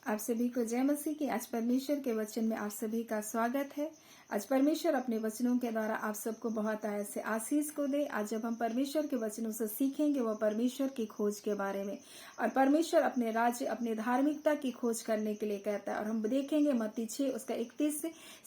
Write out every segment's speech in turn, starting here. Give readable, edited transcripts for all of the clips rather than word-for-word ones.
आप सभी को जय मसीह की। आज परमेश्वर के वचन में आप सभी का स्वागत है। आज परमेश्वर अपने वचनों के द्वारा आप सबको बहुत ऐसे आशीष को दे। आज जब हम परमेश्वर के वचनों से सीखेंगे वो परमेश्वर की खोज के बारे में, और परमेश्वर अपने राज्य अपनी धार्मिकता की खोज करने के लिए कहता है। और हम देखेंगे मत्ती 6 उसका 31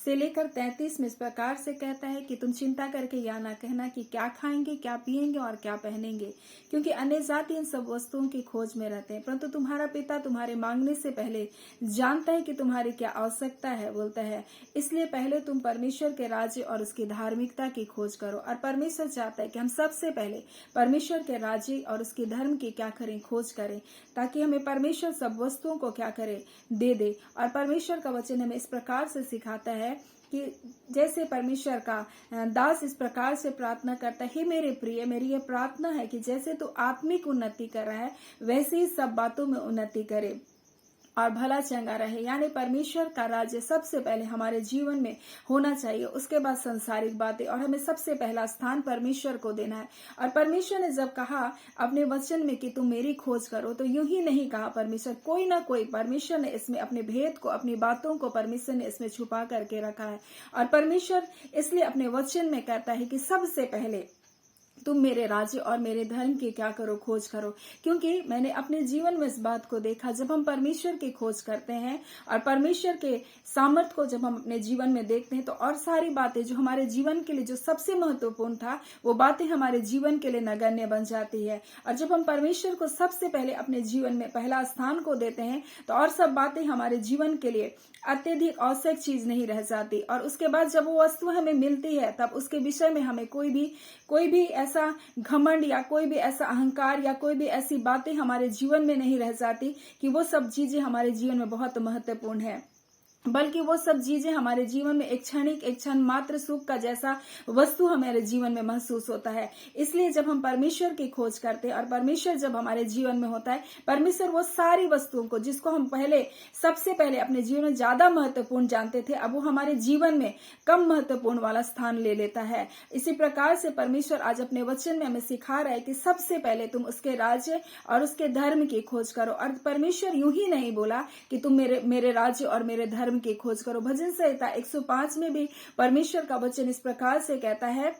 से लेकर 33 में इस प्रकार से कहता है कि तुम चिंता करके या ना कहना कि क्या खाएंगे, क्या पिएंगे और क्या पहनेंगे, क्योंकि अन्य जाति इन सब वस्तुओं की खोज में रहते हैं। परंतु तुम्हारा पिता तुम्हारे मांगने से पहले जानता है कि तुम्हारी क्या आवश्यकता है, बोलता है। इसलिए पहले तुम परमेश्वर के राज्य और उसकी धार्मिकता की खोज करो। और परमेश्वर चाहता है कि हम सबसे पहले परमेश्वर के राज्य और उसकी धर्म की क्या करें, खोज करें, ताकि हमें परमेश्वर सब वस्तुओं को क्या करे, दे दे। और परमेश्वर का वचन हमें इस प्रकार से सिखाता है कि जैसे परमेश्वर का दास इस प्रकार से प्रार्थना करता है, हे मेरे प्रिय, मेरी यह प्रार्थना है कि जैसे तू आत्मिक उन्नति कर रहा है वैसे ही सब बातों में उन्नति करे और भला चंगा रहे। यानी परमेश्वर का राज्य सबसे पहले हमारे जीवन में होना चाहिए, उसके बाद संसारिक बातें, और हमें सबसे पहला स्थान परमेश्वर को देना है। और परमेश्वर ने जब कहा अपने वचन में कि तुम मेरी खोज करो, तो यूं ही नहीं कहा परमेश्वर, कोई ना कोई परमेश्वर ने इसमें अपने भेद को, अपनी बातों को परमेश्वर ने इसमें छुपा करके रखा है। और परमेश्वर इसलिए अपने वचन में कहता है कि सबसे पहले तुम मेरे राज्य और मेरे धर्म की क्या करो, खोज करो। क्योंकि मैंने अपने जीवन में इस बात को देखा, जब हम परमेश्वर की खोज करते हैं और परमेश्वर के सामर्थ्य को जब हम अपने जीवन में देखते हैं, तो और सारी बातें जो हमारे जीवन के लिए जो सबसे महत्वपूर्ण था, वो बातें हमारे जीवन के लिए नगण्य बन जाती है। और जब हम परमेश्वर को सबसे पहले अपने जीवन में पहला स्थान को देते हैं, तो और सब बातें हमारे जीवन के लिए अत्यधिक आवश्यक चीज नहीं रह जाती। और उसके बाद जब वो वस्तु हमें मिलती है, तब उसके विषय में हमें कोई भी ऐसा घमंड या कोई भी ऐसा अहंकार या कोई भी ऐसी बातें हमारे जीवन में नहीं रह जाती कि वो सब चीजें हमारे जीवन में बहुत महत्वपूर्ण है, बल्कि वो सब चीजें हमारे जीवन में एक क्षण मात्र सुख का जैसा वस्तु हमारे जीवन में महसूस होता है। इसलिए जब हम परमेश्वर की खोज करते हैं और परमेश्वर जब हमारे जीवन में होता है, परमेश्वर वो सारी वस्तुओं को जिसको हम सबसे पहले अपने जीवन में ज्यादा महत्वपूर्ण जानते थे, अब वो हमारे जीवन में कम महत्वपूर्ण वाला स्थान ले लेता है। इसी प्रकार से परमेश्वर आज अपने वचन में हमें सिखा रहा है कि सबसे पहले तुम उसके राज्य और उसके धर्म की खोज करो। और परमेश्वर यूं ही नहीं बोला कि तुम मेरे राज्य और मेरे धर्म की खोज करो। भजन संहिता 105 में भी परमेश्वर का वचन इस प्रकार से कहता है,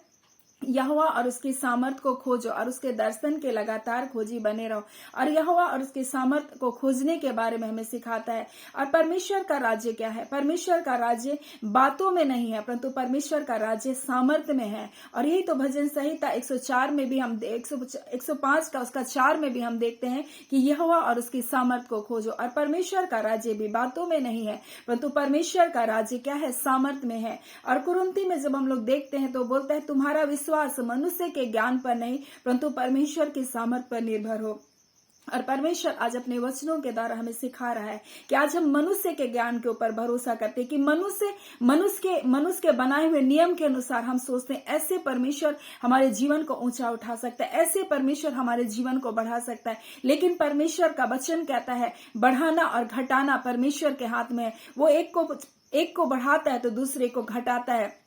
यहोवा और उसकी सामर्थ को खोजो और उसके दर्शन के लगातार खोजी बने रहो। और यहोवा और उसकी सामर्थ को खोजने के बारे में हमें सिखाता है। और परमेश्वर का राज्य क्या है? परमेश्वर का राज्य बातों में नहीं है, परंतु परमेश्वर का राज्य सामर्थ में है। और यही तो भजन संहिता 104 में भी हम 105 का उसका 4 में भी हम देखते हैं कि यहोवा और उसकी सामर्थ को खोजो। और परमेश्वर का राज्य भी बातों में नहीं है, परंतु परमेश्वर का राज्य क्या है? सामर्थ में है। और कुरिन्थी में जब हम लोग देखते हैं तो बोलता है, तुम्हारा विश्वास मनुष्य के ज्ञान पर नहीं, परंतु परमेश्वर की सामर्थ पर निर्भर हो। और परमेश्वर आज अपने वचनों के द्वारा हमें सिखा रहा है कि आज हम मनुष्य के ज्ञान के ऊपर भरोसा करते हैं कि मनुष्य के बनाए हुए नियम के अनुसार हम सोचते हैं ऐसे परमेश्वर हमारे जीवन को ऊंचा उठा सकता है, ऐसे परमेश्वर हमारे जीवन को बढ़ा सकता है। लेकिन परमेश्वर का वचन कहता है, बढ़ाना और घटाना परमेश्वर के हाथ में है। वो एक को बढ़ाता है तो दूसरे को घटाता है,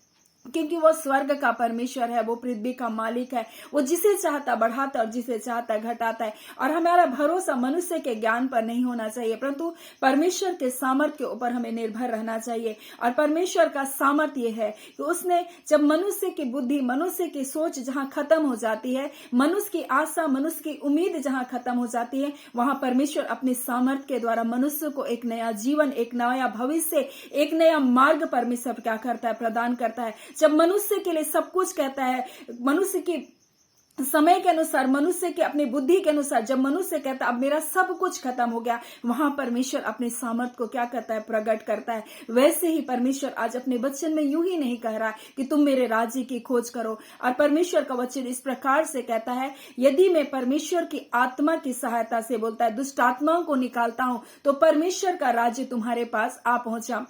क्योंकि वो स्वर्ग का परमेश्वर है, वो पृथ्वी का मालिक है। वो जिसे चाहता बढ़ाता और जिसे चाहता घटाता है। और हमारा भरोसा मनुष्य के ज्ञान पर नहीं होना चाहिए, परंतु परमेश्वर के सामर्थ्य के ऊपर हमें निर्भर रहना चाहिए। और परमेश्वर का सामर्थ्य ये है कि उसने जब मनुष्य की बुद्धि, मनुष्य की सोच जहां खत्म हो जाती है, मनुष्य की आशा, मनुष्य की उम्मीद जहां खत्म हो जाती है, वहां परमेश्वर अपने सामर्थ्य के द्वारा मनुष्य को एक नया जीवन, एक नया भविष्य, एक नया मार्ग परमेश्वर क्या करता है? प्रदान करता है। जब मनुष्य के लिए सब कुछ कहता है, मनुष्य की समय के अनुसार, मनुष्य की अपनी बुद्धि के अनुसार, जब मनुष्य कहता है अब मेरा सब कुछ खत्म हो गया, वहां परमेश्वर अपने सामर्थ को क्या करता है? प्रकट करता है। वैसे ही परमेश्वर आज अपने वचन में यूं ही नहीं कह रहा है कि तुम मेरे राज्य की खोज करो। और परमेश्वर का वचन इस प्रकार से कहता है, यदि मैं परमेश्वर की आत्मा की सहायता से, बोलता है, दुष्ट आत्माओं को निकालता हूं, तो परमेश्वर का राज्य तुम्हारे पास आ पहुंचा।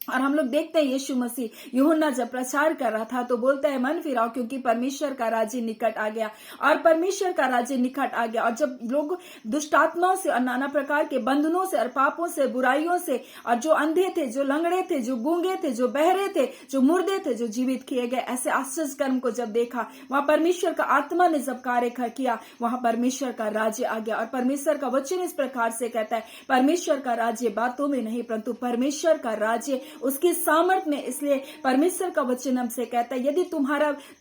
और हम लोग देखते हैं यीशु मसीह यूहन्ना जब प्रचार कर रहा था तो बोलता है मन फिराओ क्योंकि परमेश्वर का राज्य निकट आ गया। और परमेश्वर का राज्य निकट आ गया। और जब लोग दुष्ट आत्माओं से और नाना प्रकार के बंधनों से और पापों से, बुराइयों से, और जो अंधे थे, जो लंगड़े थे, जो गूंगे थे, जो बहरे थे, जो मुर्दे थे, जो जीवित किए गए, ऐसे आश्चर्य कर्म को जब देखा, वहां परमेश्वर का आत्मा ने जब कार्य किया, वहां परमेश्वर का राज्य आ गया। और परमेश्वर का वचन इस प्रकार से कहता है, परमेश्वर का राज्य बातों में नहीं परंतु परमेश्वर का राज्य उसकी सामर्थ में। इसलिए परमेश्वर का वचन हमसे कहता है, यदि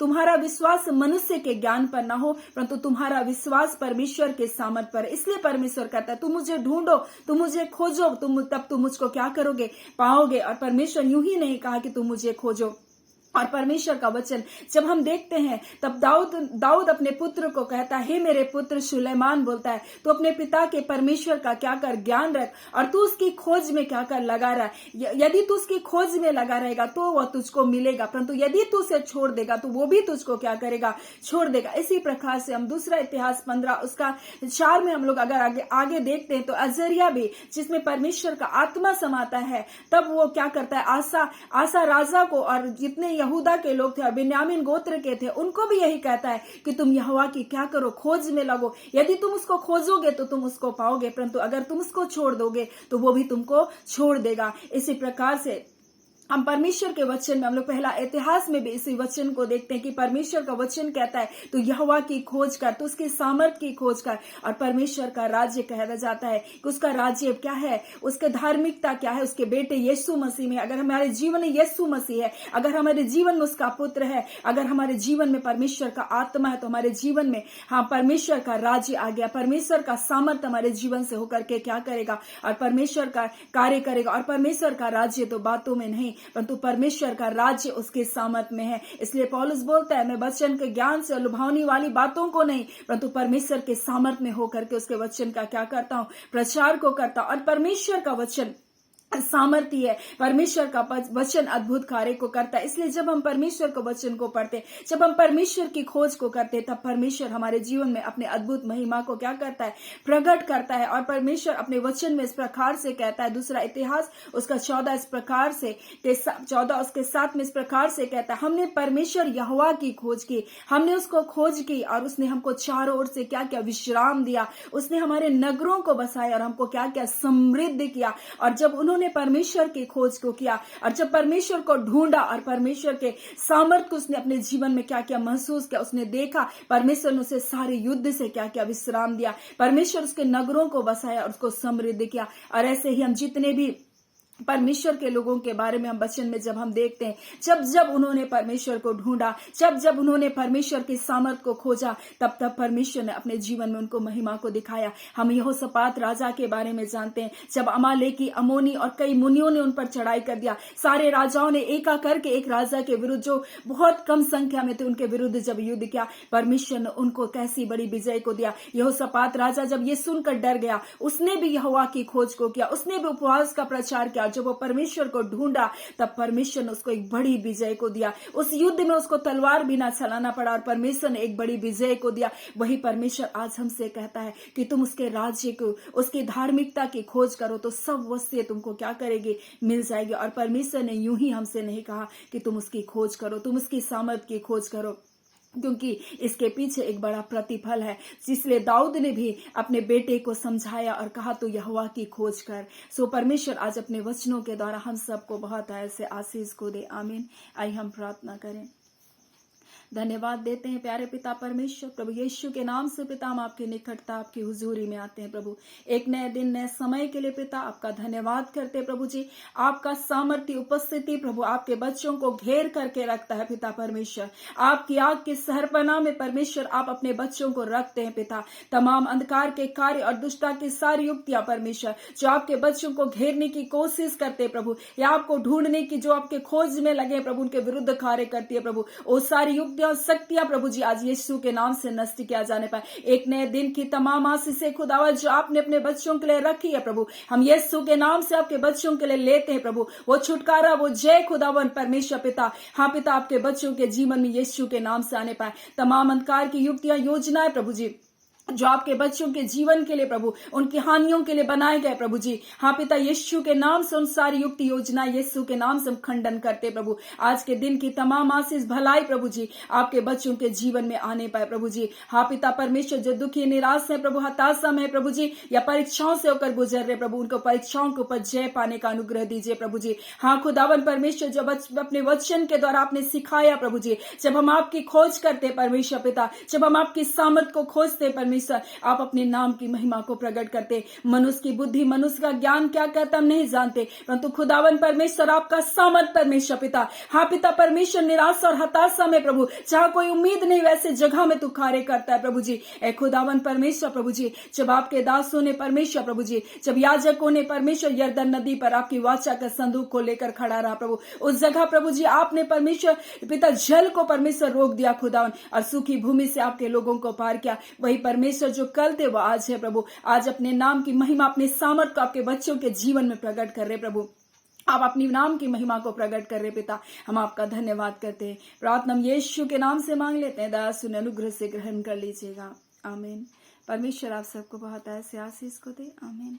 तुम्हारा विश्वास मनुष्य के ज्ञान पर ना हो परंतु तुम्हारा विश्वास परमेश्वर के सामर्थ पर। इसलिए परमेश्वर कहता है, तुम मुझे ढूंढो, तुम मुझे खोजो, तब तुम मुझको क्या करोगे, पाओगे। और परमेश्वर यूं ही नहीं कहा कि तुम मुझे खोजो। और परमेश्वर का वचन जब हम देखते हैं तब दाऊद अपने पुत्र को कहता है, हे मेरे पुत्र सुलेमान, बोलता है तू अपने पिता के परमेश्वर का क्या कर, ज्ञान रख, और तू उसकी खोज में क्या कर, लगा रहा। यदि तू उसकी खोज में लगा रहेगा तो वह तुझको मिलेगा, परंतु यदि तू उसे छोड़ देगा तो वो भी तुझको क्या करेगा, छोड़ देगा। इसी प्रकार से हम दूसरा इतिहास 15 उसका 4 में हम लोग अगर आगे देखते हैं तो अजरिया भी, जिसमें परमेश्वर का आत्मा समाता है, तब वो क्या करता है, आसा राजा को और जितने यहूदा के लोग थे और बिन्यामीन गोत्र के थे, उनको भी यही कहता है कि तुम यहोवा की क्या करो, खोज में लगो। यदि तुम उसको खोजोगे तो तुम उसको पाओगे, परंतु अगर तुम उसको छोड़ दोगे तो वो भी तुमको छोड़ देगा। इसी प्रकार से हम परमेश्वर के वचन में, हम लोग पहला इतिहास में भी इसी वचन को देखते हैं कि परमेश्वर का वचन कहता है तो यहोवा की खोज कर, तो उसकी सामर्थ की खोज कर। और परमेश्वर का राज्य कहा जाता है कि उसका राज्य क्या है, उसके धार्मिकता क्या है, उसके बेटे यीशु मसीह में। अगर हमारे जीवन में यीशु मसीह है, अगर हमारे जीवन में उसका पुत्र है, अगर हमारे जीवन में परमेश्वर का आत्मा है, तो हमारे जीवन में परमेश्वर का राज्य आ गया। परमेश्वर का सामर्थ हमारे जीवन से होकर के क्या करेगा, और परमेश्वर का कार्य करेगा। और परमेश्वर का राज्य तो बातों में नहीं परंतु परमेश्वर का राज्य उसके सामर्थ में है। इसलिए पौलुस बोलता है, मैं वचन के ज्ञान से लुभावनी वाली बातों को नहीं परंतु परमेश्वर के सामर्थ में होकर के उसके वचन का क्या करता हूं, प्रचार को करता हूं। और परमेश्वर का वचन सामर्थ्य है, परमेश्वर का वचन अद्भुत कार्य को करता है। इसलिए जब हम परमेश्वर के वचन को पढ़ते, जब हम परमेश्वर की खोज को करते, तब परमेश्वर हमारे जीवन में अपने अद्भुत महिमा को क्या करता है, प्रकट करता है। और परमेश्वर अपने वचन में इस प्रकार से कहता है, दूसरा इतिहास उसका 14 इस प्रकार से 14 उसके 7 में इस प्रकार से कहता है, हमने परमेश्वर यहोवा की खोज की, हमने उसको खोज की और उसने हमको चारों ओर से क्या किया, विश्राम दिया। उसने हमारे नगरों को बसाया और हमको क्या किया, समृद्ध किया। और जब उन्होंने परमेश्वर की खोज को किया और जब परमेश्वर को ढूंढा और परमेश्वर के सामर्थ को उसने अपने जीवन में क्या किया, महसूस किया, उसने देखा, परमेश्वर ने उसे सारे युद्ध से क्या किया, विश्राम दिया। परमेश्वर उसके नगरों को बसाया और उसको समृद्ध किया। और ऐसे ही हम जितने भी परमेश्वर के लोगों के बारे में हम वचन में जब हम देखते हैं, जब उन्होंने परमेश्वर को ढूंढा, जब उन्होंने परमेश्वर की सामर्थ को खोजा, तब परमेश्वर ने अपने जीवन में उनको महिमा को दिखाया। हम यहोशापात राजा के बारे में जानते हैं, जब अमालेकी, अमोनी और कई मुनियों ने उन पर चढ़ाई कर दिया, सारे राजाओं ने एका करके एक राजा के विरुद्ध, जो बहुत कम संख्या में थे, उनके विरुद्ध जब युद्ध किया, परमेश्वर ने उनको कैसी बड़ी विजय को दिया। यहोशापात राजा जब ये सुनकर डर गया, उसने भी यहोवा की खोज को किया, उसने भी उपवास का प्रचार किया। जब वो परमेश्वर को ढूंढा तब परमेश्वर ने उसको एक बड़ी विजय को दिया। उस युद्ध में उसको तलवार भी ना चलाना पड़ा और परमेश्वर ने एक बड़ी विजय को दिया। वही परमेश्वर आज हमसे कहता है कि तुम उसके राज्य को, उसकी धार्मिकता की खोज करो तो सब वस्तुएं तुमको क्या करेगी, मिल जाएगी। और परमेश्वर ने यूं ही हमसे नहीं कहा कि तुम उसकी खोज करो, तुम उसकी सामर्थ की खोज करो, क्योंकि इसके पीछे एक बड़ा प्रतिफल है। इसलिए दाऊद ने भी अपने बेटे को समझाया और कहा तू यहोवा की खोज कर। सो परमेश्वर आज अपने वचनों के द्वारा हम सबको बहुत ऐसे आशीष को दे। आमीन। आइए हम प्रार्थना करें। धन्यवाद देते हैं प्यारे पिता परमेश्वर, प्रभु यीशु के नाम से पिता हम आपकी निकटता, आपकी हुजूरी में आते हैं प्रभु। एक नए दिन, नए समय के लिए पिता आपका धन्यवाद करते हैं प्रभु जी। आपका सामर्थ्य उपस्थिति प्रभु आपके बच्चों को घेर करके रखता है पिता परमेश्वर। आपकी आग के सहरपनाह में परमेश्वर आप अपने बच्चों को रखते हैं पिता। तमाम अंधकार के कार्य और दुष्टता की सारी युक्तियां परमेश्वर जो आपके बच्चों को घेरने की कोशिश करते हैं प्रभु, या आपको ढूंढने की जो आपके खोज में लगे प्रभु, उनके विरुद्ध कार्य करती है प्रभु, वो सारी युक्तियां शक्तियां प्रभु जी आज यीशु के नाम से नष्ट किया जाने पाए। एक नए दिन की तमाम आशीषें खुदावंद जो आपने अपने बच्चों के लिए रखी है प्रभु, हम यीशु के नाम से आपके बच्चों के लिए लेते हैं प्रभु। वो छुटकारा, वो जय खुदावंद परमेश्वर पिता, हाँ पिता, आपके बच्चों के जीवन में यीशु के नाम से आने पाए। तमाम अंधकार की युक्तियां, योजनाएं प्रभु जी जो आपके बच्चों के जीवन के लिए प्रभु, उनकी हानियों के लिए बनाए गए प्रभु जी, हाँ पिता यीशु के नाम से उन सारी युक्त योजना यीशु के नाम से हम खंडन करते प्रभु। आज के दिन की तमाम आशीष भलाई प्रभु जी आपके बच्चों के जीवन में आने पाए प्रभु जी। हाँ पिता परमेश्वर, जो दुखी निराश है प्रभु, हताशा में प्रभु जी, या परीक्षाओं से होकर गुजर रहे प्रभु, उनको परीक्षाओं के ऊपर जय पाने का अनुग्रह दीजिए प्रभु जी। हाँ खुदावन परमेश्वर, जो अपने वचन के द्वारा आपने सिखाया प्रभु जी, जब हम आपकी खोज करते परमेश्वर पिता, जब हम आपकी सामर्थ को खोजते परमेश्वर, आप अपने नाम की महिमा को प्रकट करते। मनुष्य की बुद्धि, मनुष्य का ज्ञान क्या कहता हम नहीं जानते, परंतु खुदावन परमेश्वर आपका सामर्थ परमेश्वर पिता, हाँ पिता परमेश्वर, निराशा और हताशा में प्रभु, जहां कोई उम्मीद नहीं वैसे जगह में तू कार्य करता है प्रभु जी। ए खुदावन परमेश्वर प्रभु जी, जब आपके दासों ने परमेश्वर प्रभु जी, जब याजकों ने परमेश्वर यरदन नदी पर आपकी वाचा का संदूक को लेकर खड़ा रहा प्रभु, उस जगह प्रभु जी आपने परमेश्वर पिता जल को परमेश्वर रोक दिया खुदावन, और सूखी भूमि से आपके लोगों को पार किया। वही परमेश्वर जो कल थे वो आज है प्रभु। आज अपने नाम की महिमा, अपने सामर्थ को आपके बच्चों के जीवन में प्रकट कर रहे प्रभु। आप अपनी नाम की महिमा को प्रकट कर रहे पिता, हम आपका धन्यवाद करते हैं। प्रार्थना हम यीशु के नाम से मांग लेते हैं, दया सुन अनुग्रह से ग्रहण कर लीजिएगा, आमीन। परमेश्वर आप सबको बहुत ऐसे आशीष को दे, आमीन।